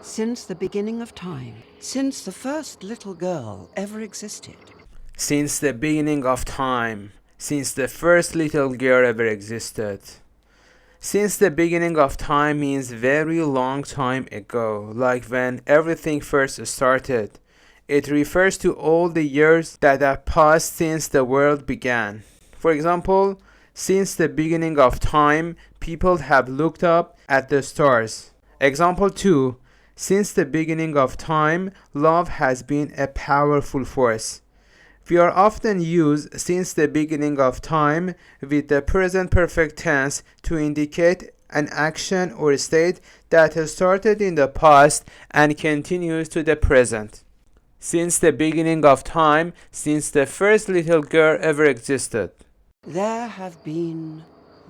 Since the beginning of time, since the first little girl ever existed. Since the beginning of time, since the first little girl ever existed. Since the beginning of time means very long time ago, like when everything first started. It refers to all the years that have passed since the world began. For example, since the beginning of time, people have looked up at the stars. Example 2. Since the beginning of time, love has been a powerful force. We are often used since the beginning of time with the present perfect tense to indicate an action or state that has started in the past and continues to the present. Since the beginning of time, since the first little girl ever existed. There have been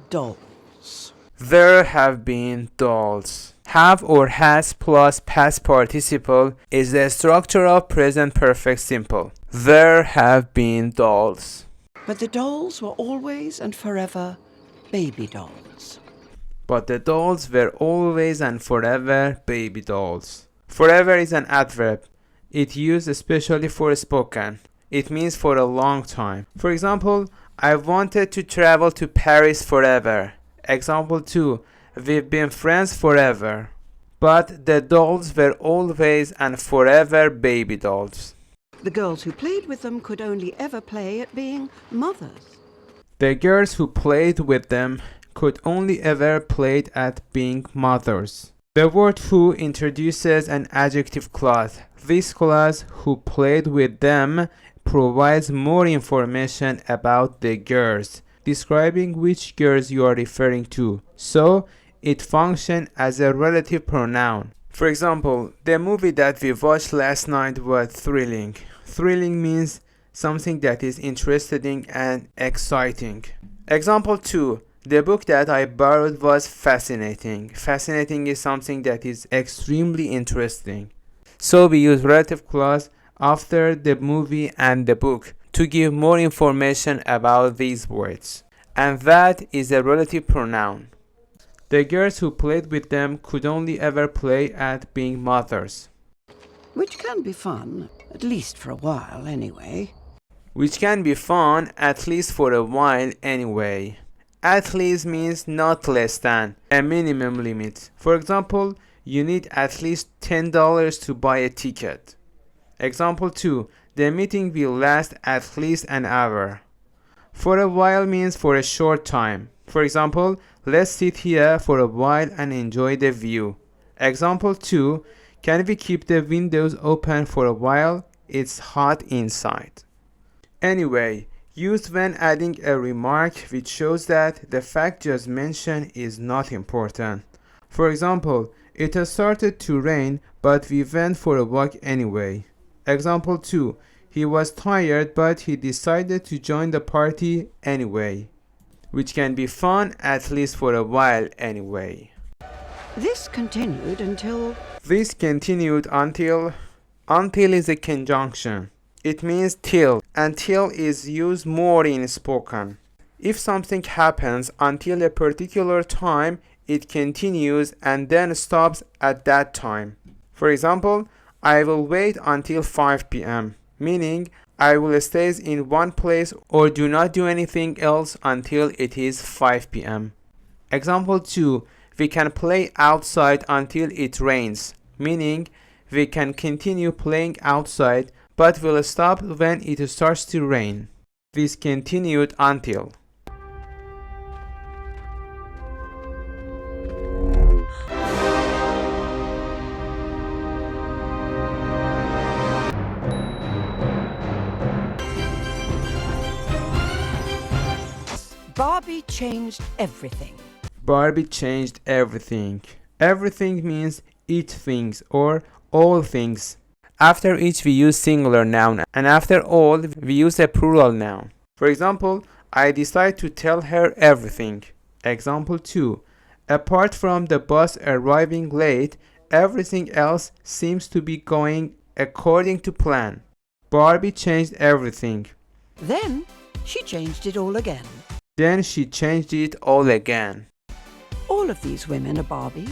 dolls. There have been dolls. Have or has plus past participle is the structure of present perfect simple. There have been dolls. But the dolls were always and forever baby dolls. But the dolls were always and forever baby dolls. Forever is an adverb. It used especially for spoken. It means for a long time. For example, I wanted to travel to Paris forever. Example 2. We've been friends forever. But the dolls were always and forever baby dolls. The girls who played with them could only ever play at being mothers. The girls who played with them could only ever play at being mothers. The word who introduces an adjective clause. This clause, who played with them, provides more information about the girls, describing which girls you are referring to. So, it functions as a relative pronoun. For example, the movie that we watched last night was thrilling. Thrilling means something that is interesting and exciting. Example 2. The book that I borrowed was fascinating. Fascinating is something that is extremely interesting. So we use relative clause after the movie and the book to give more information about these words. And that is a relative pronoun. The girls who played with them could only ever play at being mothers. Which can be fun, at least for a while anyway. Which can be fun at least for a while anyway. At least means not less than, a minimum limit. For example, you need at least $10 to buy a ticket. Example 2. The meeting will last at least an hour. For a while means for a short time. For example, let's sit here for a while and enjoy the view. Example 2. Can we keep the windows open for a while? It's hot inside. Anyway, used when adding a remark which shows that the fact just mentioned is not important. For example, it has started to rain, but we went for a walk anyway. Example 2. He was tired, but he decided to join the party anyway. Which can be fun at least for a while anyway. This continued until... This continued until... Until is a conjunction. It means till, and till is used more in spoken. If something happens until a particular time, it continues and then stops at that time. For example, I will wait until 5 p.m., meaning I will stay in one place or do not do anything else until it is 5 p.m. Example 2. We can play outside until it rains, meaning we can continue playing outside but will stop when it starts to rain. This continued until. Barbie changed everything. Barbie changed everything. Everything means each things or all things. After each we use singular noun, and after all we use a plural noun. For example, I decide to tell her everything. Example 2. Apart from the bus arriving late, everything else seems to be going according to plan. Barbie changed everything. Then she changed it all again. Then she changed it all again. All of these women are Barbie.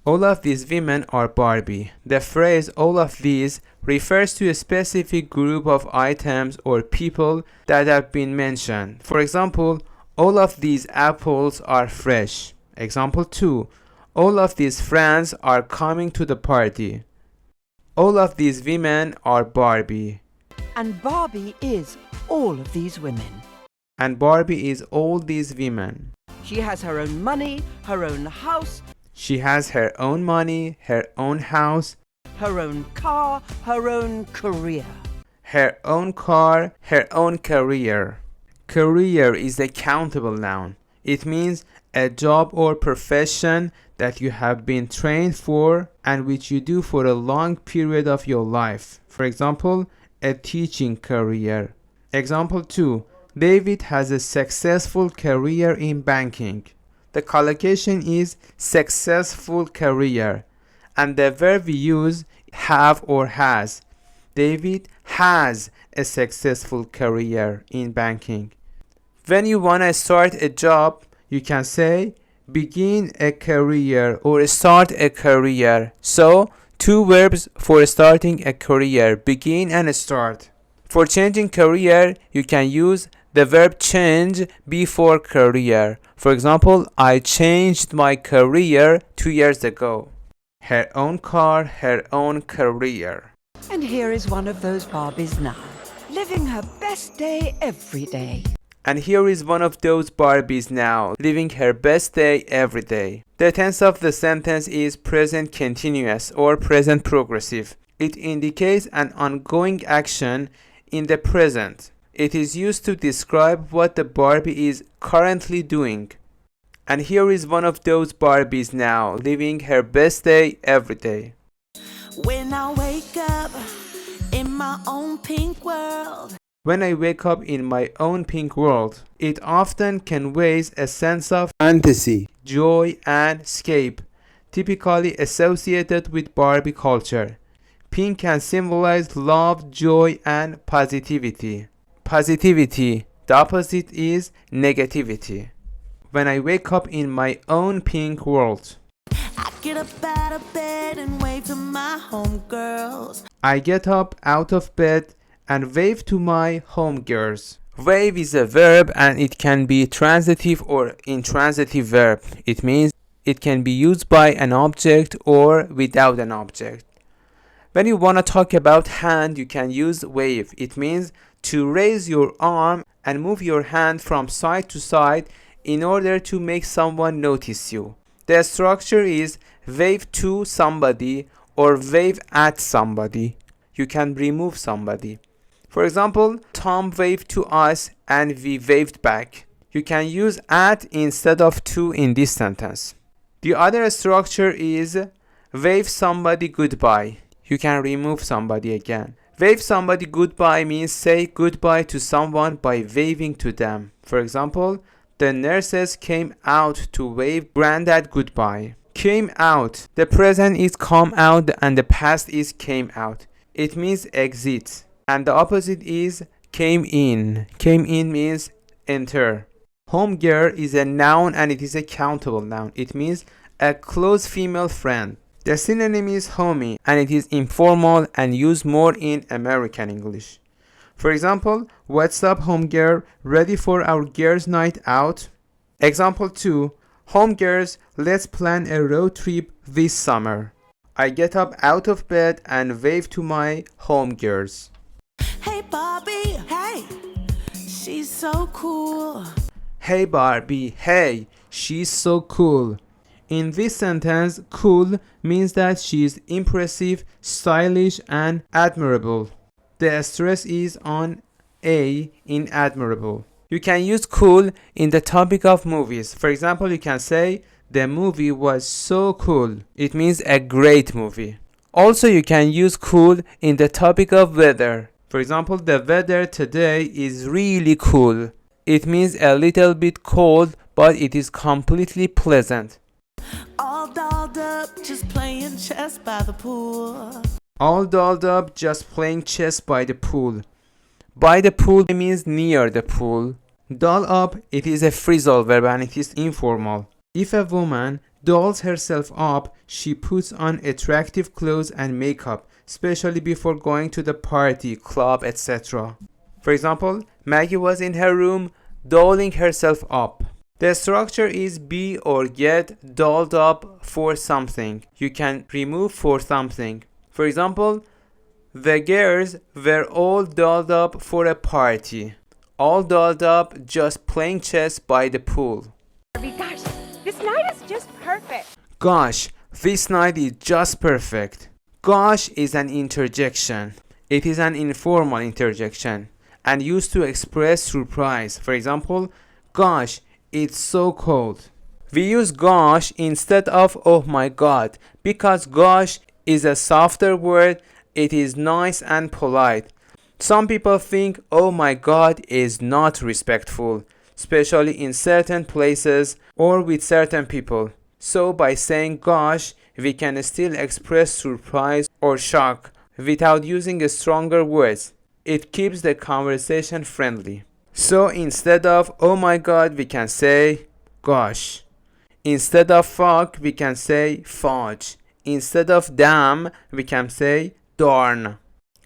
All of these women are Barbie. The phrase all of these refers to a specific group of items or people that have been mentioned. For example, all of these apples are fresh. Example 2. All of these friends are coming to the party. All of these women are Barbie. And Barbie is all of these women. And Barbie is all these women. She has her own money, her own house, She has her own money, her own house, her own car, her own career. her own car, her own career. Career is a countable noun. It means a job or profession that you have been trained for and which you do for a long period of your life. For example, a teaching career. Example 2. David has a successful career in banking. The collocation is successful career, and the verb we use have or has. David has a successful career in banking. When you want to start a job, you can say begin a career or start a career. So, two verbs for starting a career, begin and start. For changing career, you can use the verb change before career. For example, I changed my career 2 years ago. Her own car, her own career. And here is one of those Barbies now, living her best day every day. And here is one of those Barbies now, living her best day every day. The tense of the sentence is present continuous or present progressive. It indicates an ongoing action in the present. It is used to describe what the Barbie is currently doing. And here is one of those Barbies now, living her best day every day. When I wake up in my own pink world. When I wake up in my own pink world, it often conveys a sense of fantasy, joy, and escape, typically associated with Barbie culture. Pink can symbolize love, joy, and positivity. Positivity, the opposite is negativity. When I wake up in my own pink world. I get up out of bed and wave to my homegirls. I get up out of bed and wave to my homegirls. Wave is a verb and it can be transitive or intransitive verb. It means it can be used by an object or without an object. When you want to talk about hand, you can use wave. It means to raise your arm and move your hand from side to side in order to make someone notice you. The structure is wave to somebody or wave at somebody. You can remove somebody. For example, Tom waved to us and we waved back. You can use at instead of to in this sentence. The other structure is wave somebody goodbye. You can remove somebody again. Wave somebody goodbye means say goodbye to someone by waving to them. For example, the nurses came out to wave Granddad goodbye. Came out. The present is come out and the past is came out. It means exit. And the opposite is came in. Came in means enter. Homegirl is a noun and it is a countable noun. It means a close female friend. The synonym is homie and it is informal and used more in American English. For example, what's up homegirl, ready for our girls night out? Example 2, homegirls, let's plan a road trip this summer. I get up out of bed and wave to my homegirls. Hey Barbie, hey, she's so cool. Hey Barbie, hey, she's so cool. In this sentence, cool means that she is impressive, stylish, and admirable. The stress is on A in admirable. You can use cool in the topic of movies. For example, you can say, the movie was so cool. It means a great movie. Also, you can use cool in the topic of weather. For example, the weather today is really cool. It means a little bit cold, but it is completely pleasant. All dolled up, just playing chess by the pool. All dolled up, just playing chess by the pool. By the pool means near the pool. Doll up, it is a phrasal verb and it is informal. If a woman dolls herself up, she puts on attractive clothes and makeup, especially before going to the party, club, etc. For example, Maggie was in her room dolling herself up. The structure is be or get dolled up for something. You can remove for something. For example, the girls were all dolled up for a party. All dolled up just playing chess by the pool. Gosh, this night is just perfect. Gosh, this night is just perfect. Gosh is an interjection. It is an informal interjection and used to express surprise. For example, gosh, it's so cold. We use gosh instead of oh my god because gosh is a softer word. It is nice and polite. Some people think oh my god is not respectful, especially in certain places or with certain people. So by saying gosh, we can still express surprise or shock without using stronger words. It keeps the conversation friendly. So instead of oh my god, we can say gosh. Instead of fuck, we can say fudge. Instead of damn, we can say darn.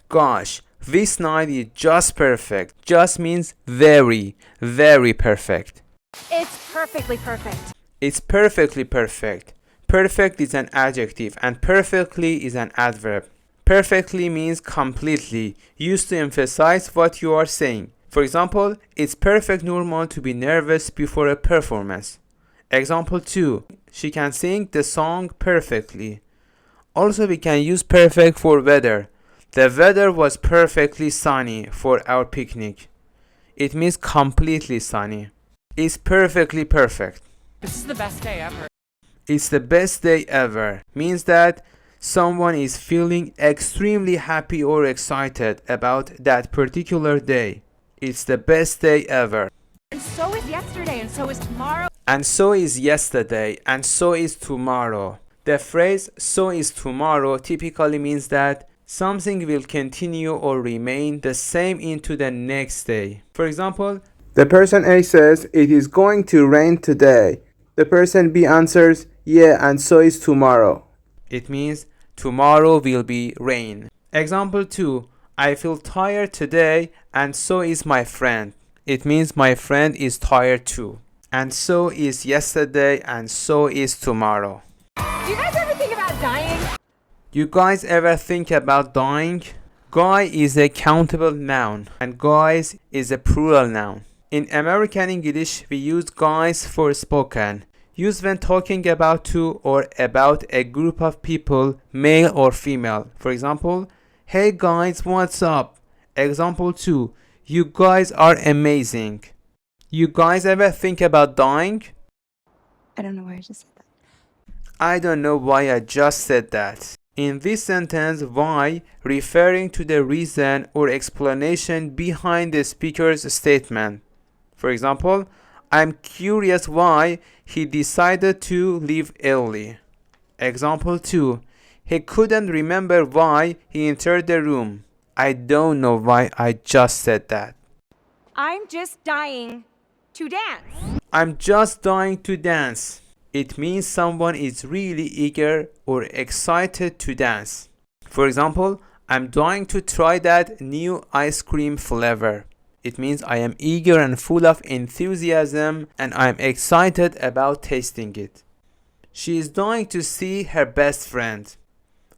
Gosh, this night is just perfect. Just means very, very perfect. It's perfectly perfect. It's perfectly perfect. Perfect is an adjective and perfectly is an adverb. Perfectly means completely, used to emphasize what you are saying. For example, it's perfect normal to be nervous before a performance. Example 2. She can sing the song perfectly. Also, we can use perfect for weather. The weather was perfectly sunny for our picnic. It means completely sunny. It's perfectly perfect. This is the best day ever. It's the best day ever means that someone is feeling extremely happy or excited about that particular day. It's the best day ever. And so is yesterday, and so is tomorrow. And so is yesterday, and so is tomorrow. The phrase so is tomorrow typically means that something will continue or remain the same into the next day. For example, the person A says it is going to rain today. The person B answers, yeah, and so is tomorrow. It means tomorrow will be rain. Example 2. I feel tired today and so is my friend. It means my friend is tired too. And so is yesterday and so is tomorrow. Do you guys ever think about dying? You guys ever think about dying? Guy is a countable noun and guys is a plural noun. In American English, we use guys for spoken, used when talking about two or about a group of people, male or female. For example, hey guys, what's up? Example 2, you guys are amazing. You guys ever think about dying? I don't know why I just said that. I don't know why I just said that. In this sentence, why referring to the reason or explanation behind the speaker's statement. For example, I'm curious why he decided to leave early. Example 2. He couldn't remember why he entered the room. I don't know why I just said that. I'm just dying to dance. I'm just dying to dance. It means someone is really eager or excited to dance. For example, I'm dying to try that new ice cream flavor. It means I am eager and full of enthusiasm and I'm excited about tasting it. She is dying to see her best friend.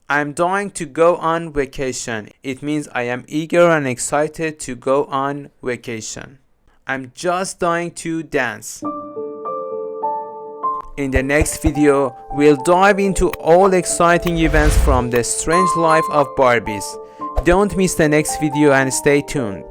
I'm dying to go on vacation. It means I am eager and excited to go on vacation. I'm just dying to dance. In the next video, we'll dive into all exciting events from the strange life of Barbies. Don't miss the next video and stay tuned.